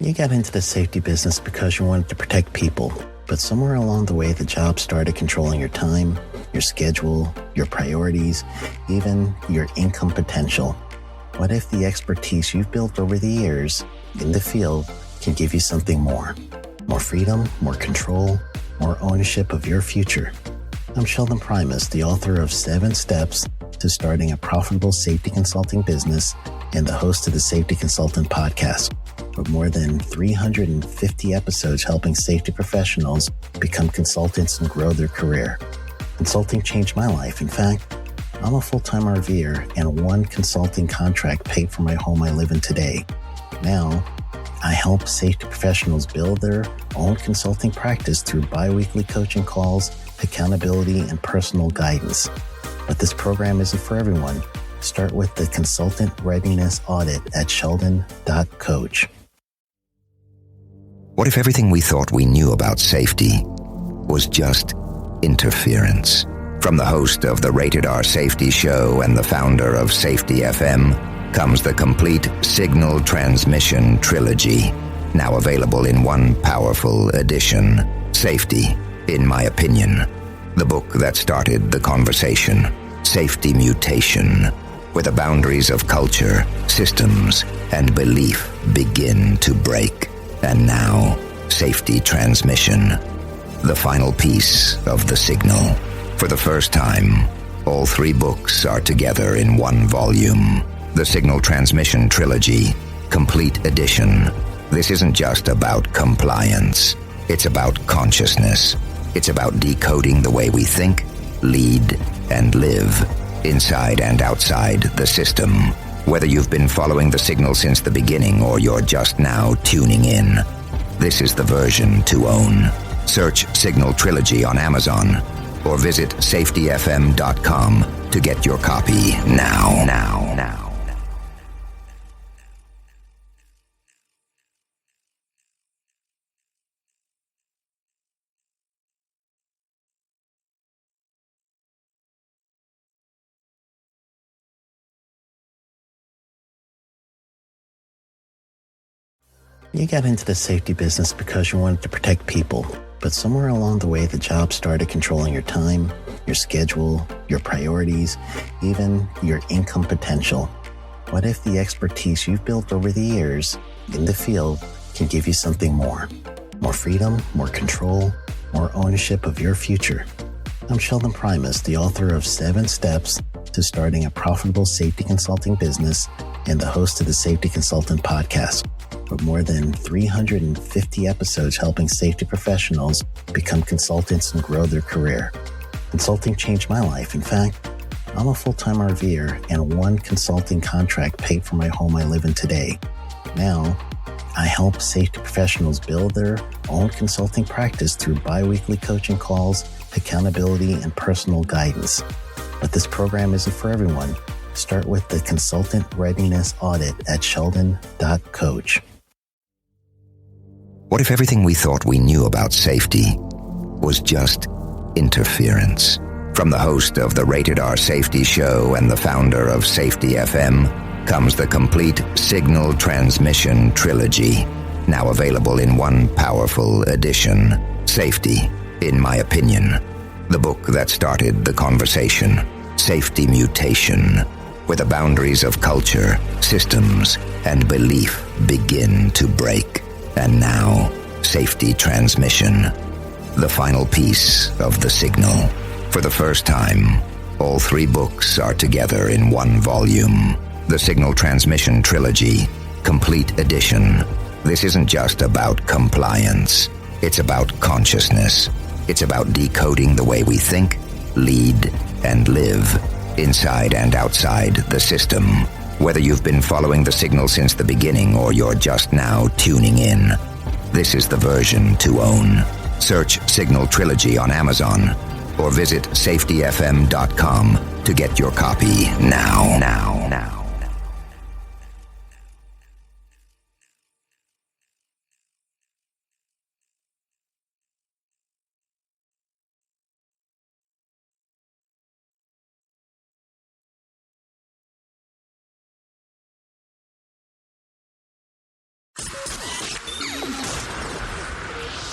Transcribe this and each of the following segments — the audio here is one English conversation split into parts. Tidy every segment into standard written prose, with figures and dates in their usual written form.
You got into the safety business because you wanted to protect people, but somewhere along the way the job started controlling your time, your schedule, your priorities, even your income potential. What if the expertise you've built over the years in the field can give you something more? More freedom, more control, more ownership of your future. I'm Sheldon Primus, the author of 7 Steps to Starting a Profitable Safety Consulting Business and the host of the Safety Consultant Podcast, with more than 350 episodes helping safety professionals become consultants and grow their career. Consulting changed my life. In fact, I'm a full-time RVer, and one consulting contract paid for my home I live in today. Now, I help safety professionals build their own consulting practice through bi-weekly coaching calls, accountability, and personal guidance. But this program isn't for everyone. Start with the Consultant Readiness Audit at sheldon.coach. What if everything we thought we knew about safety was just interference? From the host of the Rated R Safety Show and the founder of Safety FM comes the complete signal transmission trilogy, now available in one powerful edition. Safety, in my opinion, the book that started the conversation. Safety Mutation, where the boundaries of culture, systems, and belief begin to break. And now, Safety Transmission, the final piece of the signal. For the first time, all 3 books are together in one volume. The Signal Transmission Trilogy, Complete Edition. This isn't just about compliance. It's about consciousness. It's about decoding the way we think, lead, and live, inside and outside the system. Whether you've been following the signal since the beginning or you're just now tuning in, this is the version to own. Search Signal Trilogy on Amazon or visit safetyfm.com to get your copy now. You got into the safety business because you wanted to protect people, but somewhere along the way the job started controlling your time, your schedule, your priorities, even your income potential. What if the expertise you've built over the years in the field can give you something more? More freedom, more control, more ownership of your future. I'm Sheldon Primus, the author of 7 Steps to Starting a Profitable Safety Consulting Business and the host of the Safety Consultant Podcast, with more than 350 episodes helping safety professionals become consultants and grow their career. Consulting changed my life. In fact, I'm a full-time RVer, and one consulting contract paid for my home I live in today. Now, I help safety professionals build their own consulting practice through bi-weekly coaching calls, accountability, and personal guidance. But this program isn't for everyone. Start with the Consultant Readiness Audit at sheldon.coach. What if everything we thought we knew about safety was just interference? From the host of the Rated R Safety Show and the founder of Safety FM comes the complete signal transmission trilogy, now available in one powerful edition. Safety, in my opinion, the book that started the conversation. Safety Mutation, where the boundaries of culture, systems, and belief begin to break. And now, Safety Transmission, the final piece of the signal. For the first time, all 3 books are together in one volume. The Signal Transmission Trilogy, Complete Edition. This isn't just about compliance. It's about consciousness. It's about decoding the way we think, lead, and live, inside and outside the system. Whether you've been following the signal since the beginning or you're just now tuning in, this is the version to own. Search Signal Trilogy on Amazon or visit safetyfm.com to get your copy now.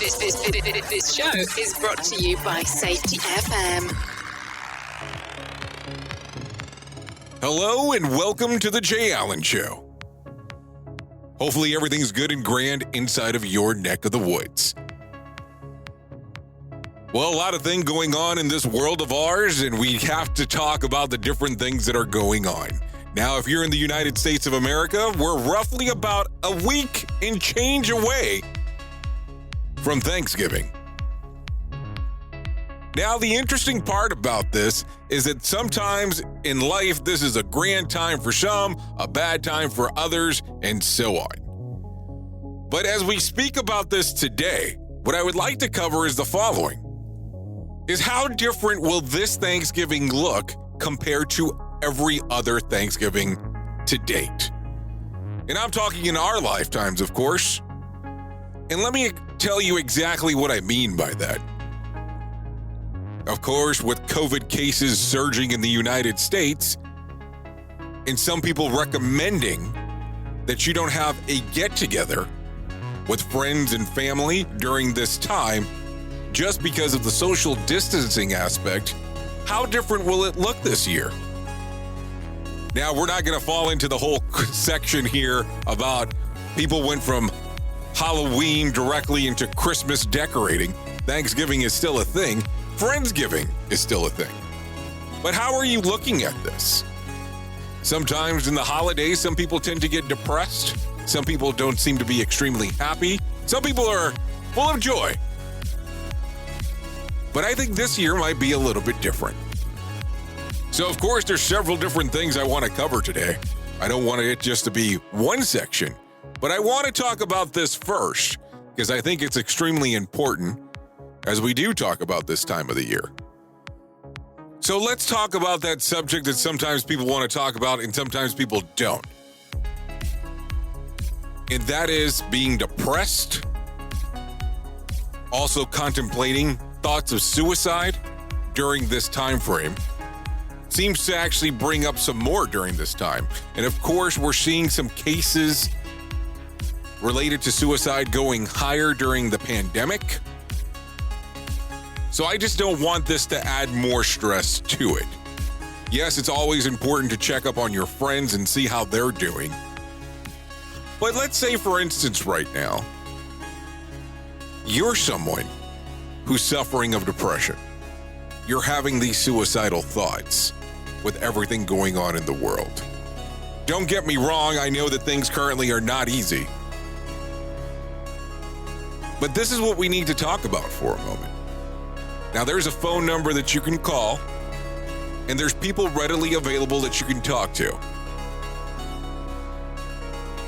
This show is brought to you by Safety FM. Hello and welcome to the Jay Allen Show. Hopefully everything's good and grand inside of your neck of the woods. Well, a lot of things going on in this world of ours, and we have to talk about the different things that are going on. Now, if you're in the United States of America, we're roughly about a week and change away from Thanksgiving. Now, the interesting part about this is that sometimes in life, this is a grand time for some, a bad time for others, and so on. But as we speak about this today, what I would like to cover is the following. Is how different will this Thanksgiving look compared to every other Thanksgiving to date? And I'm talking in our lifetimes, of course. And let me tell you exactly what I mean by that. Of course, with COVID cases surging in the United States, and some people recommending that you don't have a get-together with friends and family during this time just because of the social distancing aspect, how different will it look this year? Now, we're not going to fall into the whole section here about people went from Halloween directly into Christmas decorating. Thanksgiving is still a thing. Friendsgiving is still a thing. But how are you looking at this? Sometimes in the holidays, some people tend to get depressed. Some people don't seem to be extremely happy. Some people are full of joy. But I think this year might be a little bit different. So, of course, there's several different things I want to cover today. I don't want it just to be one section, but I want to talk about this first because I think it's extremely important as we do talk about this time of the year. So let's talk about that subject that sometimes people want to talk about and sometimes people don't. And that is being depressed, also contemplating thoughts of suicide during this time frame. Seems to actually bring up some more during this time. And of course, we're seeing some cases related to suicide going higher during the pandemic. So I just don't want this to add more stress to it. Yes, it's always important to check up on your friends and see how they're doing. But let's say, for instance, right now, you're someone who's suffering of depression. You're having these suicidal thoughts with everything going on in the world. Don't get me wrong, I know that things currently are not easy. But this is what we need to talk about for a moment. Now, there's a phone number that you can call, and there's people readily available that you can talk to.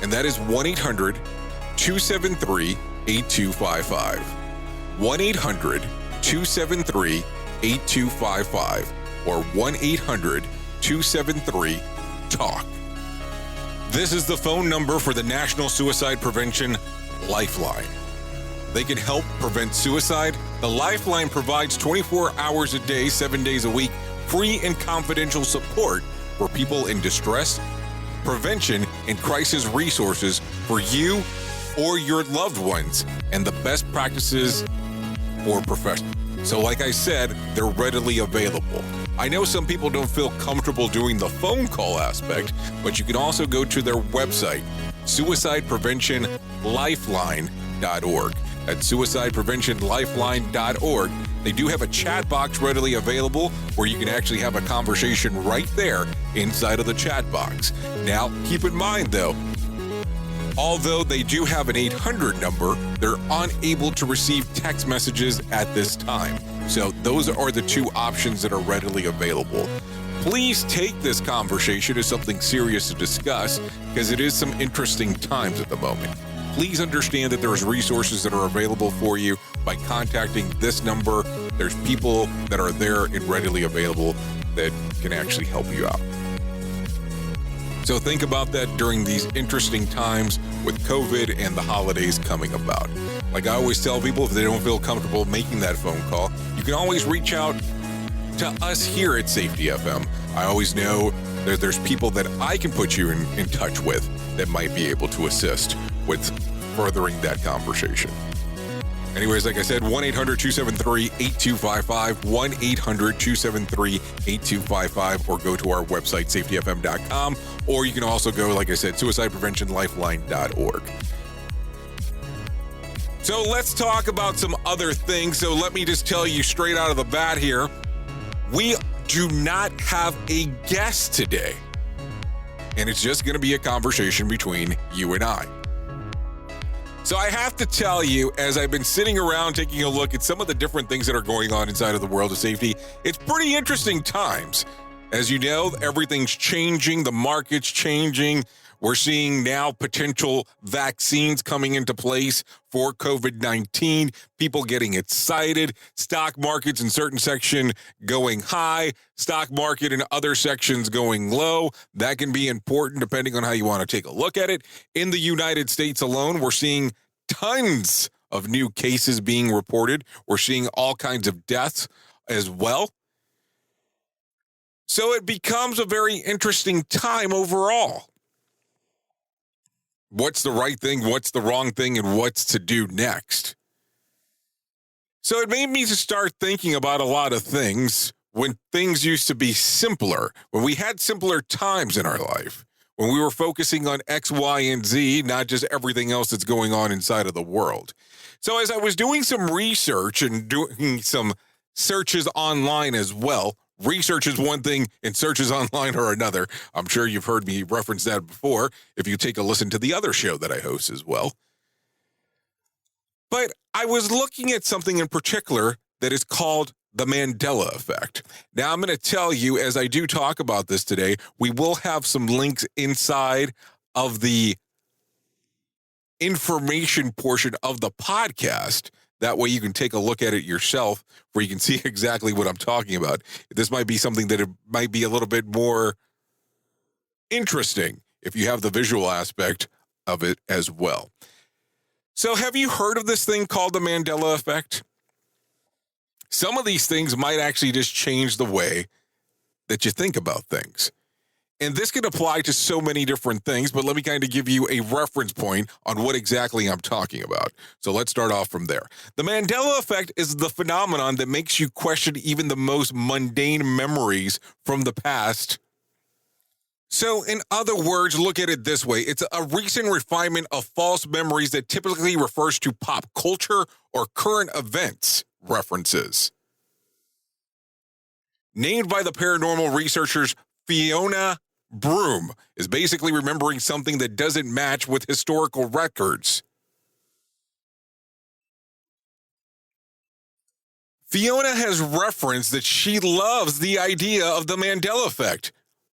And that is 1-800-273-8255. 1-800-273-8255 or 1-800-273-TALK. This is the phone number for the National Suicide Prevention Lifeline. They can help prevent suicide. The Lifeline provides 24 hours a day, 7 days a week, free and confidential support for people in distress, prevention, and crisis resources for you or your loved ones, and the best practices for professionals. So like I said, they're readily available. I know some people don't feel comfortable doing the phone call aspect, but you can also go to their website, suicidepreventionlifeline.org. That's suicidepreventionlifeline.org. They do have a chat box readily available where you can actually have a conversation right there inside of the chat box. Now, keep in mind though, although they do have an 800 number, they're unable to receive text messages at this time. So those are the two options that are readily available. Please take this conversation as something serious to discuss because it is some interesting times at the moment. Please understand that there's resources that are available for you by contacting this number. There's people that are there and readily available that can actually help you out. So think about that during these interesting times with COVID and the holidays coming about. Like I always tell people, if they don't feel comfortable making that phone call, you can always reach out to us here at Safety FM. I always know that there's people that I can put you in touch with that might be able to assist with furthering that conversation. Anyways, like I said, 1-800-273-8255, 1-800-273-8255, or go to our website, safetyfm.com, or you can also go, like I said, suicidepreventionlifeline.org. So let's talk about some other things. So let me just tell you straight out of the bat here, we do not have a guest today. And it's just going to be a conversation between you and I. So I have to tell you, as I've been sitting around taking a look at some of the different things that are going on inside of the world of safety, it's pretty interesting times. As you know, everything's changing, the market's changing. We're seeing now potential vaccines coming into place for COVID-19, people getting excited, stock markets in certain section going high, stock market in other sections going low. That can be important depending on how you want to take a look at it. In the United States alone, we're seeing tons of new cases being reported. We're seeing all kinds of deaths as well. So it becomes a very interesting time overall. What's the right thing, what's the wrong thing, and what's to do next? So it made me to start thinking about a lot of things when things used to be simpler, when we had simpler times in our life, when we were focusing on X, Y, and Z, not just everything else that's going on inside of the world. So as I was doing some research and doing some searches online as well, research is one thing and searches online are another. I'm sure you've heard me reference that before if you take a listen to the other show that I host as well. But I was looking at something in particular that is called the Mandela Effect. Now, I'm going to tell you, as I do talk about this today, we will have some links inside of the information portion of the podcast. That way you can take a look at it yourself where you can see exactly what I'm talking about. This might be something that it might be a little bit more interesting if you have the visual aspect of it as well. So have you heard of this thing called the Mandela Effect? Some of these things might actually just change the way that you think about things. And this can apply to so many different things, but let me kind of give you a reference point on what exactly I'm talking about. So let's start off from there. The Mandela Effect is the phenomenon that makes you question even the most mundane memories from the past. So in other words, look at it this way. It's a recent refinement of false memories that typically refers to pop culture or current events references. Named by the paranormal researchers Fiona Broom, is basically remembering something that doesn't match with historical records. Fiona has referenced that she loves the idea of the Mandela Effect,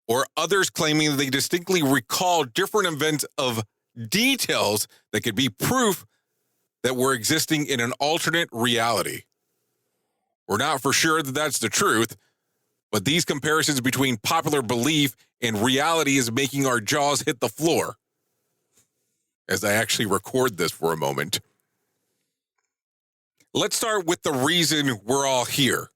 or others claiming they distinctly recall different events of details that could be proof that we're existing in an alternate reality. We're not for sure that that's the truth, but these comparisons between popular belief and reality is making our jaws hit the floor. As I actually record this for a moment. Let's start with the reason we're all here.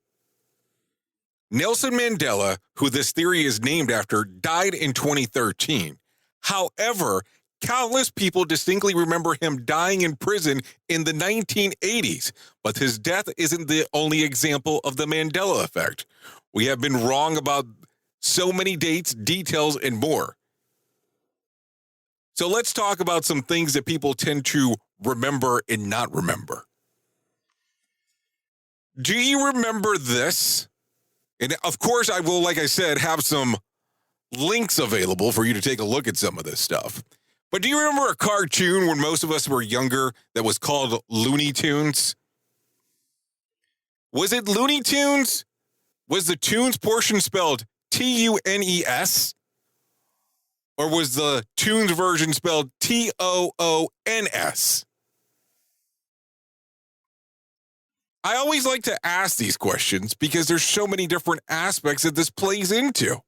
Nelson Mandela, who this theory is named after, died in 2013. However, countless people distinctly remember him dying in prison in the 1980s, but his death isn't the only example of the Mandela Effect. We have been wrong about so many dates, details, and more. So let's talk about some things that people tend to remember and not remember. Do you remember this? And of course, I will, like I said, have some links available for you to take a look at some of this stuff. But do you remember a cartoon when most of us were younger that was called Looney Tunes? Was it Looney Tunes? Was the tunes portion spelled Tunes? Or was the tunes version spelled Toons? I always like to ask these questions because there's so many different aspects that this plays into.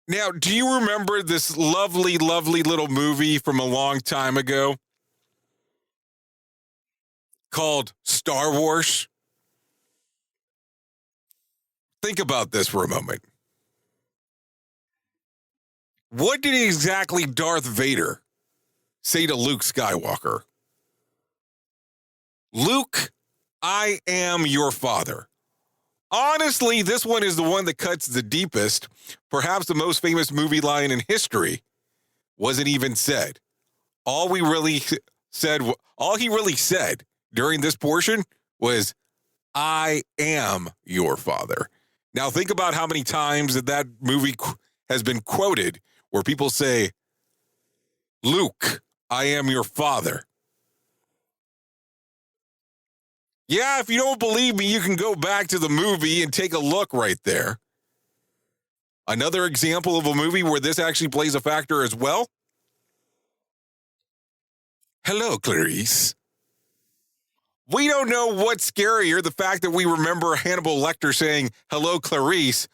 Now, do you remember this lovely, lovely little movie from a long time ago called Star Wars? Think about this for a moment. What did exactly Darth Vader say to Luke Skywalker, Luke, I am your father. Honestly, this one is the one that cuts the deepest. Perhaps the most famous movie line in history wasn't even said. All he really said during this portion was, I am your father. Now think about how many times that movie has been quoted where people say, Luke, I am your father. Yeah, if you don't believe me, you can go back to the movie and take a look right there. Another example of a movie where this actually plays a factor as well. Hello, Clarice. We don't know what's scarier, the fact that we remember Hannibal Lecter saying, hello, Clarice,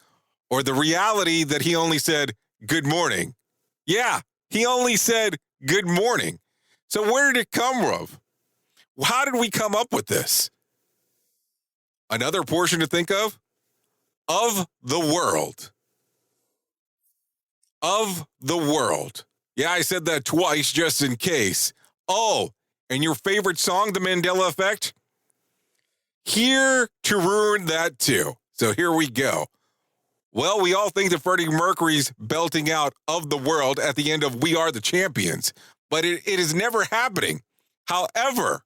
or the reality that he only said, good morning. Yeah, he only said, good morning. So where did it come from? How did we come up with this? Another portion to think of the world. Of the world. Yeah, I said that twice just in case. Oh, and your favorite song, The Mandela Effect? Here to ruin that too. So here we go. Well, we all think that Freddie Mercury's belting out of the world at the end of We Are the Champions, but it is never happening. However,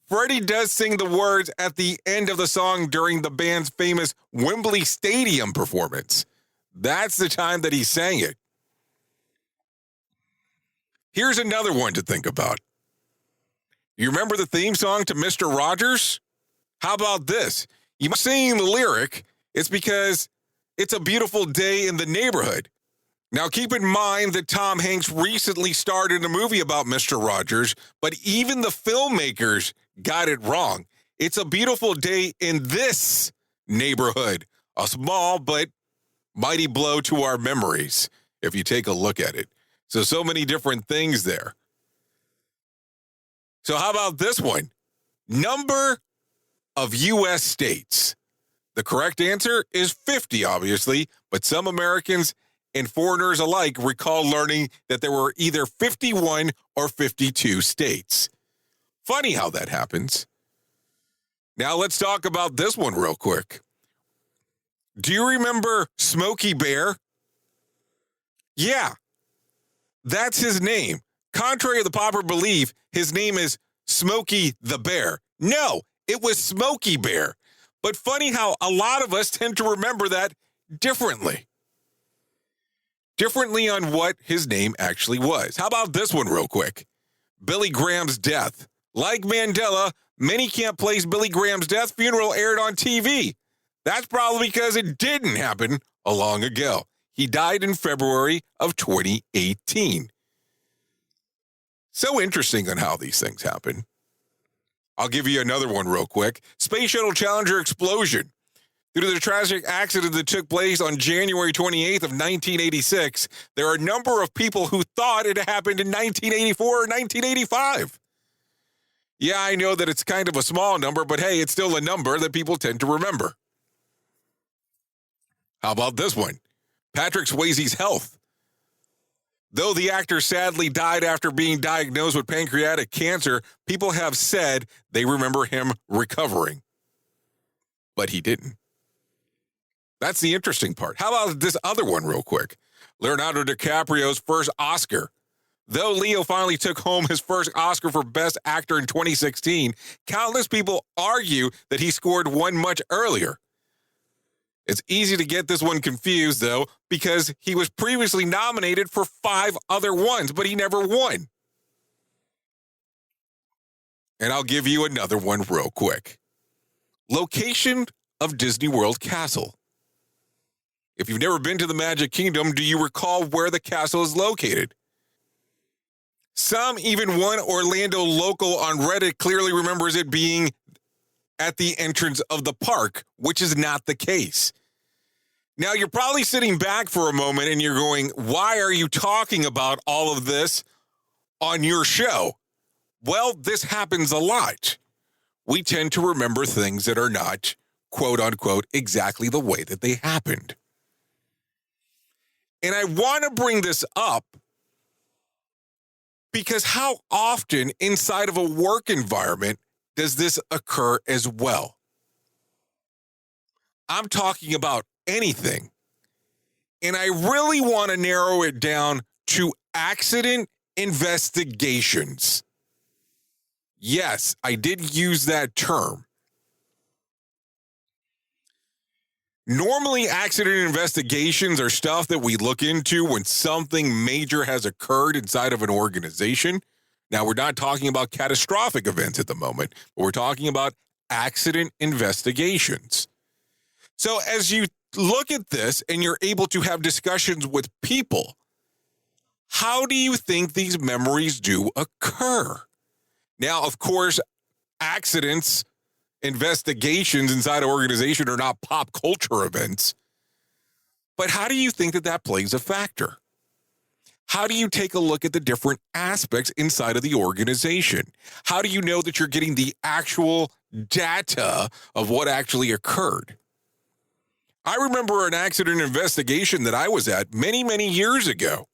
Freddie does sing the words at the end of the song during the band's famous Wembley Stadium performance. That's the time that he sang it. Here's another one to think about. You remember the theme song to Mr. Rogers? How about this? You must sing the lyric. It's because it's a beautiful day in the neighborhood. Now, keep in mind that Tom Hanks recently starred in a movie about Mr. Rogers, but even the filmmakers got it wrong. It's a beautiful day in this neighborhood. A small but mighty blow to our memories, if you take a look at it. So many different things there. So how about this one? Number of U.S. states. The correct answer is 50, obviously, but some Americans and foreigners alike recall learning that there were either 51 or 52 states. Funny how that happens. Now let's talk about this one real quick. Do you remember Smokey Bear? Yeah, that's his name. Contrary to the popular belief, his name is Smokey the Bear. No, it was Smokey Bear. But funny how a lot of us tend to remember that differently. Differently on what his name actually was. How about this one real quick? Billy Graham's death. Like Mandela, many can't place Billy Graham's death funeral aired on TV. That's probably because it didn't happen long ago. He died in February of 2018. So interesting on how these things happen. I'll give you another one real quick. Space Shuttle Challenger explosion. Due to the tragic accident that took place on January 28th of 1986, there are a number of people who thought it happened in 1984 or 1985. Yeah, I know that it's kind of a small number, but hey, it's still a number that people tend to remember. How about this one? Patrick Swayze's health. Though the actor sadly died after being diagnosed with pancreatic cancer, people have said they remember him recovering. But he didn't. That's the interesting part. How about this other one real quick? Leonardo DiCaprio's first Oscar. Though Leo finally took home his first Oscar for Best Actor in 2016, countless people argue that he scored one much earlier. It's easy to get this one confused, though, because he was previously nominated for 5 other ones, but he never won. And I'll give you another one real quick. Location of Disney World Castle. If you've never been to the Magic Kingdom, do you recall where the castle is located? Some, even one Orlando local on Reddit, clearly remembers it being at the entrance of the park, which is not the case. Now, you're probably sitting back for a moment and you're going, why are you talking about all of this on your show? Well, this happens a lot. We tend to remember things that are not, quote unquote, exactly the way that they happened. And I want to bring this up Because how often inside of a work environment does this occur as well? I'm talking about anything. And I really want to narrow it down to accident investigations. Yes, I did use that term. Normally, accident investigations are stuff that we look into when something major has occurred inside of an organization. Now, we're not talking about catastrophic events at the moment, but we're talking about accident investigations. So as you look at this and you're able to have discussions with people, how do you think these memories do occur? Now, of course, accidents, investigations inside an organization are not pop culture events. But how do you think that that plays a factor? How do you take a look at the different aspects inside of the organization? How do you know that you're getting the actual data of what actually occurred? I remember an accident investigation that I was at many, many years ago.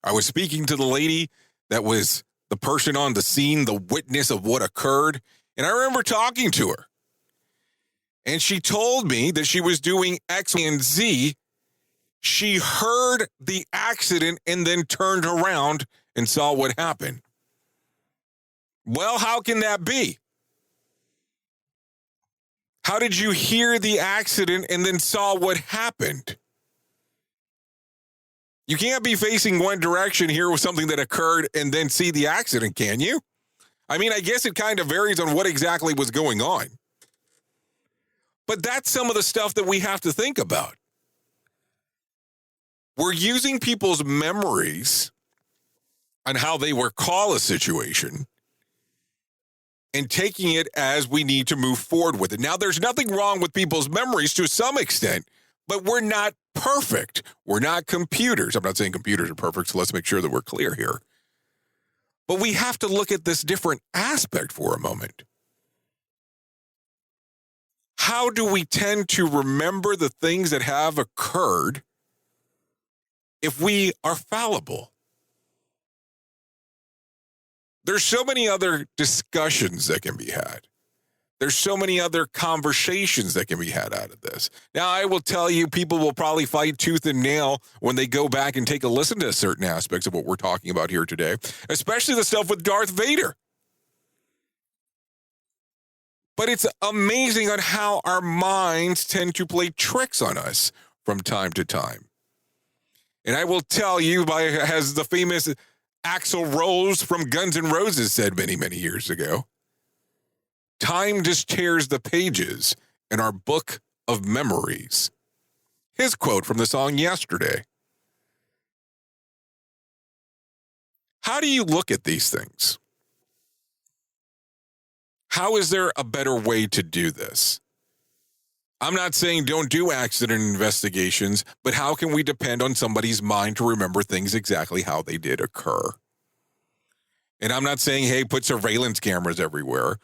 I was speaking to the lady that was the person on the scene, the witness of what occurred. And I remember talking to her. And she told me that she was doing X, Y, and Z. She heard the accident and then turned around and saw what happened. Well, how can that be? How did you hear the accident and then saw what happened? You can't be facing one direction here with something that occurred and then see the accident, can you? I mean, I guess it kind of varies on what exactly was going on. But that's some of the stuff that we have to think about. We're using people's memories on how they recall a situation and taking it as we need to move forward with it. Now, there's nothing wrong with people's memories to some extent, but we're not perfect. We're not computers. I'm not saying computers are perfect, so let's make sure that we're clear here. But we have to look at this different aspect for a moment. How do we tend to remember the things that have occurred if we are fallible? There's so many other discussions that can be had. There's so many other conversations that can be had out of this. Now, I will tell you, people will probably fight tooth and nail when they go back and take a listen to certain aspects of what we're talking about here today, especially the stuff with Darth Vader. But it's amazing on how our minds tend to play tricks on us from time to time. And I will tell you, as the famous Axl Rose from Guns N' Roses said many, many years ago, time just tears the pages in our book of memories. His quote from the song Yesterday. How do you look at these things? How is there a better way to do this? I'm not saying don't do accident investigations, but how can we depend on somebody's mind to remember things exactly how they did occur? And I'm not saying, hey, put surveillance cameras everywhere.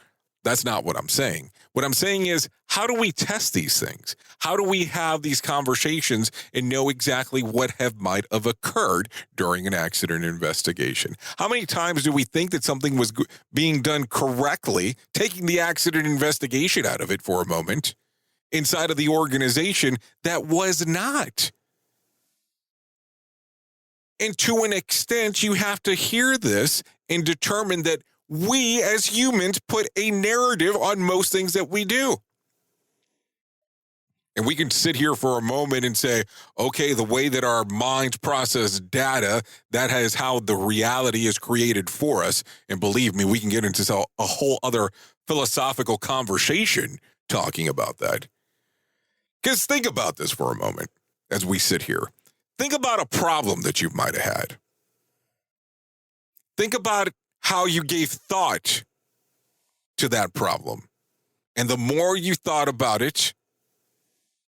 That's not what I'm saying. What I'm saying is, how do we test these things? How do we have these conversations and know exactly what might have occurred during an accident investigation? How many times do we think that something was being done correctly, taking the accident investigation out of it for a moment, inside of the organization that was not? And to an extent, you have to hear this and determine that we as humans put a narrative on most things that we do. And we can sit here for a moment and say, okay, the way that our minds process data, that is how the reality is created for us. And believe me, we can get into a whole other philosophical conversation talking about that. Because think about this for a moment as we sit here. Think about a problem that you might have had. Think about how you gave thought to that problem. And the more you thought about it,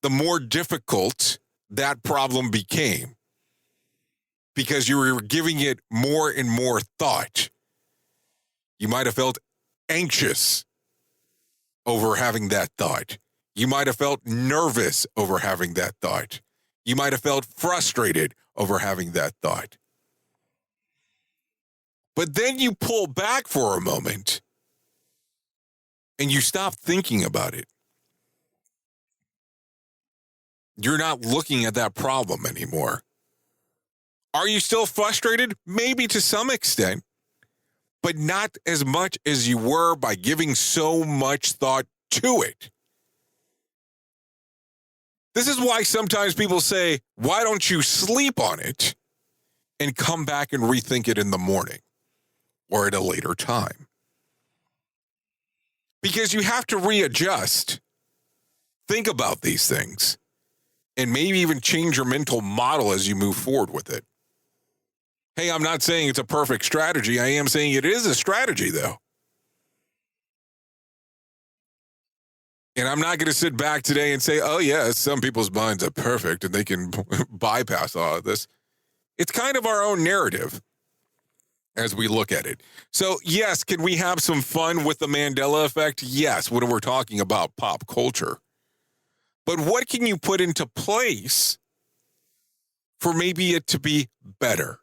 the more difficult that problem became because you were giving it more and more thought. You might have felt anxious over having that thought. You might have felt nervous over having that thought. You might have felt frustrated over having that thought. But then you pull back for a moment and you stop thinking about it. You're not looking at that problem anymore. Are you still frustrated? Maybe to some extent, but not as much as you were by giving so much thought to it. This is why sometimes people say, why don't you sleep on it and come back and rethink it in the morning or at a later time? Because you have to readjust, think about these things, and maybe even change your mental model as you move forward with it. Hey, I'm not saying it's a perfect strategy. I am saying it is a strategy, though. And I'm not going to sit back today and say, oh, yeah, some people's minds are perfect and they can bypass all of this. It's kind of our own narrative as we look at it. So, yes, can we have some fun with the Mandela Effect? Yes, when we're talking about pop culture. But what can you put into place for maybe it to be better?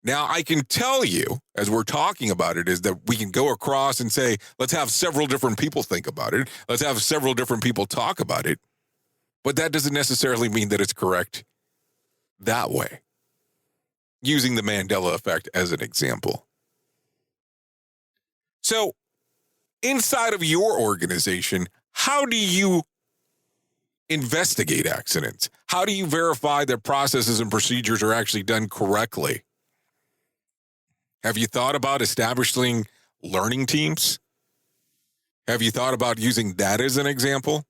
Now, I can tell you, as we're talking about it, is that we can go across and say, let's have several different people think about it. Let's have several different people talk about it. But that doesn't necessarily mean that it's correct that way. Using the Mandela Effect as an example. So, inside of your organization, how do you investigate accidents? How do you verify that processes and procedures are actually done correctly? Have you thought about establishing learning teams? Have you thought about using that as an example?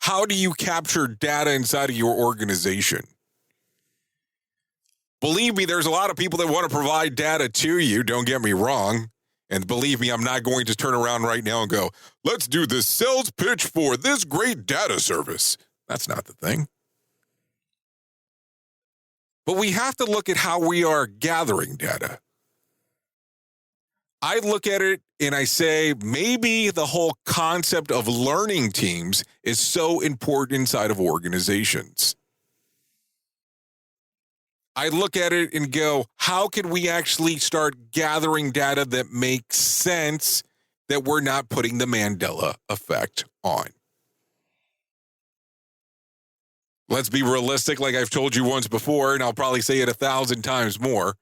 How do you capture data inside of your organization? Believe me, there's a lot of people that want to provide data to you, don't get me wrong. And believe me, I'm not going to turn around right now and go, let's do this sales pitch for this great data service. That's not the thing. But we have to look at how we are gathering data. I look at it and I say, maybe the whole concept of learning teams is so important inside of organizations. I look at it and go, how can we actually start gathering data that makes sense that we're not putting the Mandela effect on? Let's be realistic, like I've told you once before, and I'll probably say it 1,000 times more.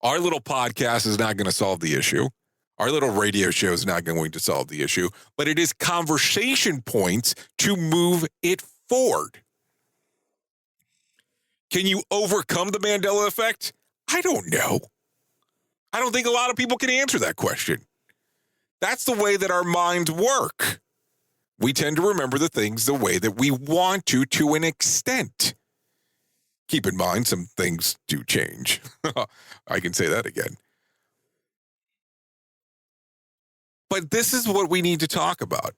Our little podcast is not going to solve the issue. Our little radio show is not going to solve the issue, but it is conversation points to move it forward. Can you overcome the Mandela effect? I don't know. I don't think a lot of people can answer that question. That's the way that our minds work. We tend to remember the things the way that we want to an extent. Keep in mind, some things do change. I can say that again. But this is what we need to talk about.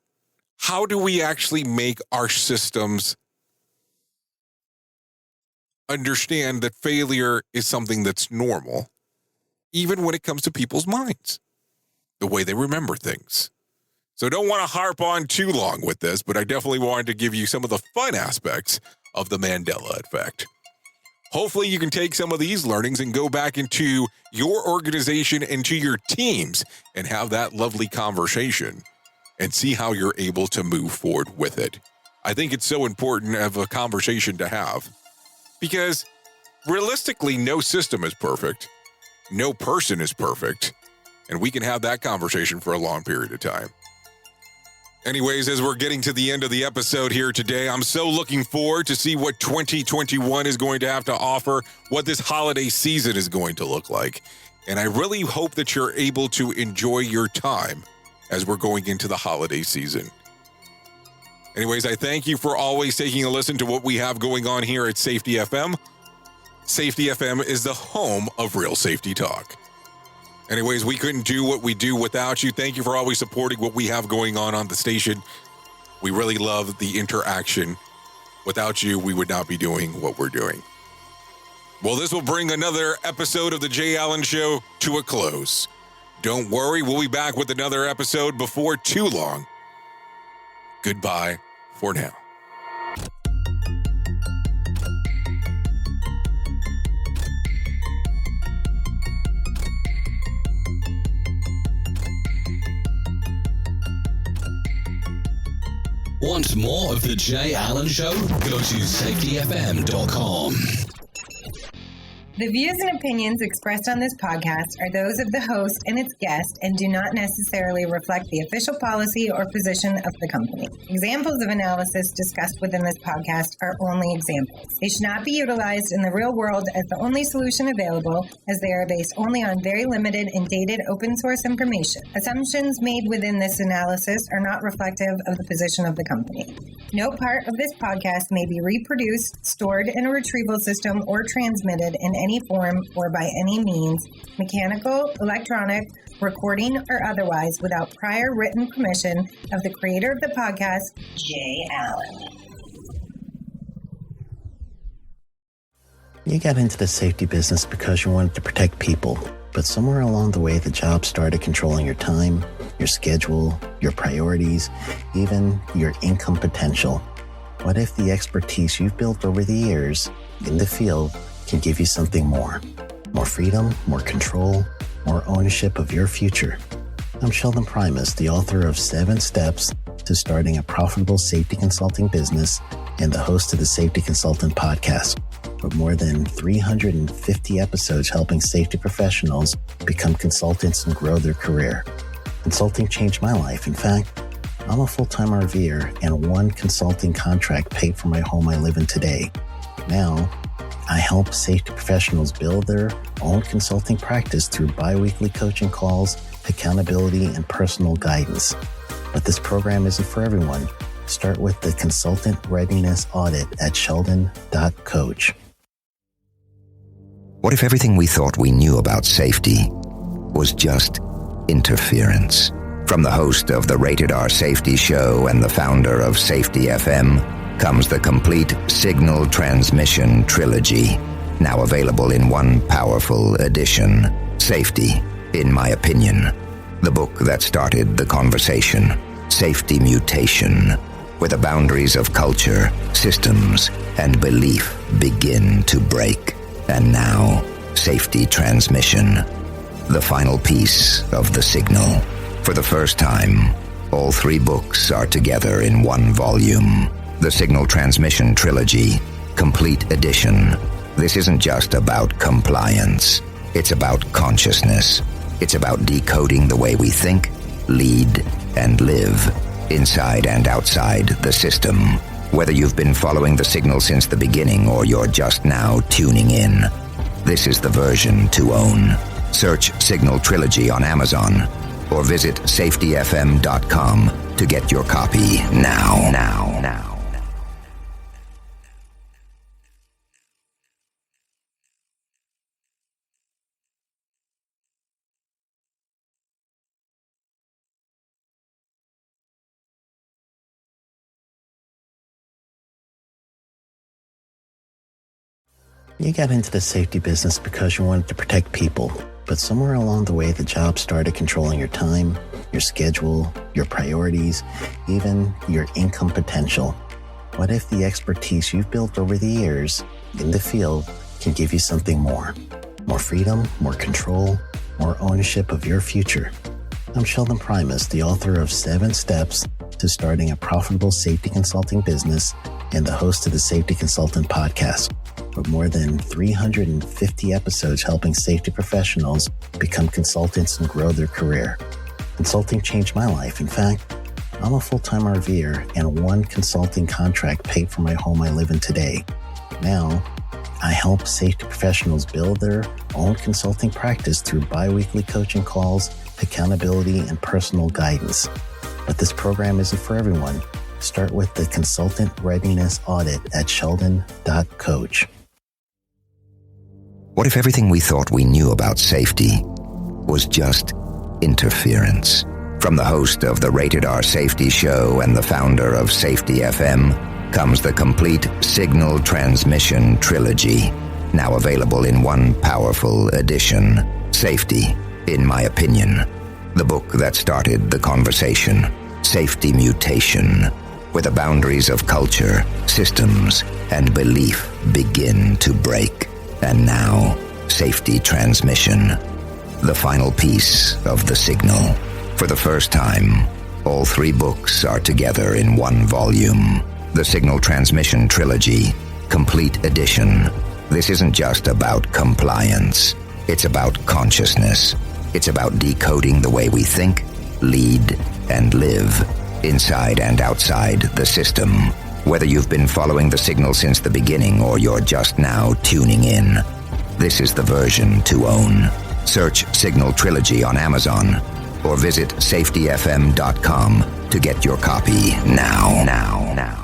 How do we actually make our systems understand that failure is something that's normal, even when it comes to people's minds, the way they remember things? So don't want to harp on too long with this, but I definitely wanted to give you some of the fun aspects of the Mandela Effect. Hopefully you can take some of these learnings and go back into your organization and to your teams and have that lovely conversation and see how you're able to move forward with it. I think it's so important of a conversation to have because realistically, no system is perfect. No person is perfect. And we can have that conversation for a long period of time. Anyways, as we're getting to the end of the episode here today, I'm so looking forward to see what 2021 is going to have to offer, what this holiday season is going to look like. And I really hope that you're able to enjoy your time as we're going into the holiday season. Anyways, I thank you for always taking a listen to what we have going on here at Safety FM. Safety FM is the home of real safety talk. Anyways, we couldn't do what we do without you. Thank you for always supporting what we have going on the station. We really love the interaction. Without you, we would not be doing what we're doing. Well, this will bring another episode of The Jay Allen Show to a close. Don't worry, we'll be back with another episode before too long. Goodbye for now. Want more of The Jay Allen Show? Go to safetyfm.com. The views and opinions expressed on this podcast are those of the host and its guest and do not necessarily reflect the official policy or position of the company. Examples of analysis discussed within this podcast are only examples. They should not be utilized in the real world as the only solution available, as they are based only on very limited and dated open source information. Assumptions made within this analysis are not reflective of the position of the company. No part of this podcast may be reproduced, stored in a retrieval system, or transmitted in any form or by any means, mechanical, electronic, recording, or otherwise, without prior written permission of the creator of the podcast, Jay Allen. You got into the safety business because you wanted to protect people, but somewhere along the way, the job started controlling your time, your schedule, your priorities, even your income potential. What if the expertise you've built over the years in the field can give you something more? More freedom, more control, more ownership of your future. I'm Sheldon Primus, the author of 7 Steps to Starting a Profitable Safety Consulting Business and the host of the Safety Consultant Podcast, with more than 350 episodes helping safety professionals become consultants and grow their career. Consulting changed my life. In fact, I'm a full-time RVer, and one consulting contract paid for my home I live in today. Now, I help safety professionals build their own consulting practice through bi-weekly coaching calls, accountability, and personal guidance. But this program isn't for everyone. Start with the Consultant Readiness Audit at sheldon.coach. What if everything we thought we knew about safety was just interference? From the host of the Rated R Safety Show and the founder of Safety FM comes the complete Signal Transmission Trilogy, now available in one powerful edition. Safety, in my opinion, the book that started the conversation. Safety Mutation, where the boundaries of culture, systems, and belief begin to break. And now, Safety Transmission, the final piece of the signal. For the first time, all 3 books are together in one volume. The Signal Transmission Trilogy, Complete Edition. This isn't just about compliance. It's about consciousness. It's about decoding the way we think, lead, and live, inside and outside the system. Whether you've been following the signal since the beginning or you're just now tuning in, this is the version to own. Search Signal Trilogy on Amazon or visit safetyfm.com to get your copy now. You got into the safety business because you wanted to protect people, but somewhere along the way, the job started controlling your time, your schedule, your priorities, even your income potential. What if the expertise you've built over the years in the field can give you something more? More freedom, more control, more ownership of your future. I'm Sheldon Primus, the author of 7 Steps to Starting a Profitable Safety Consulting Business and the host of the Safety Consultant Podcast, with more than 350 episodes helping safety professionals become consultants and grow their career. Consulting changed my life. In fact, I'm a full-time RVer, and one consulting contract paid for my home I live in today. Now, I help safety professionals build their own consulting practice through bi-weekly coaching calls, accountability, and personal guidance. But this program isn't for everyone. Start with the Consultant Readiness Audit at sheldon.coach. What if everything we thought we knew about safety was just interference? From the host of the Rated R Safety Show and the founder of Safety FM comes the complete Signal Transmission Trilogy, now available in one powerful edition. Safety, in my opinion, the book that started the conversation. Safety Mutation, where the boundaries of culture, systems, and belief begin to break. And now, Safety Transmission, the final piece of the signal. For the first time, All 3 books are together in one volume. The Signal Transmission Trilogy, Complete Edition. This isn't just about compliance. It's about consciousness. It's about decoding the way we think, lead, and live, inside and outside the system. Whether you've been following the signal since the beginning or you're just now tuning in, this is the version to own. Search Signal Trilogy on Amazon or visit safetyfm.com to get your copy now.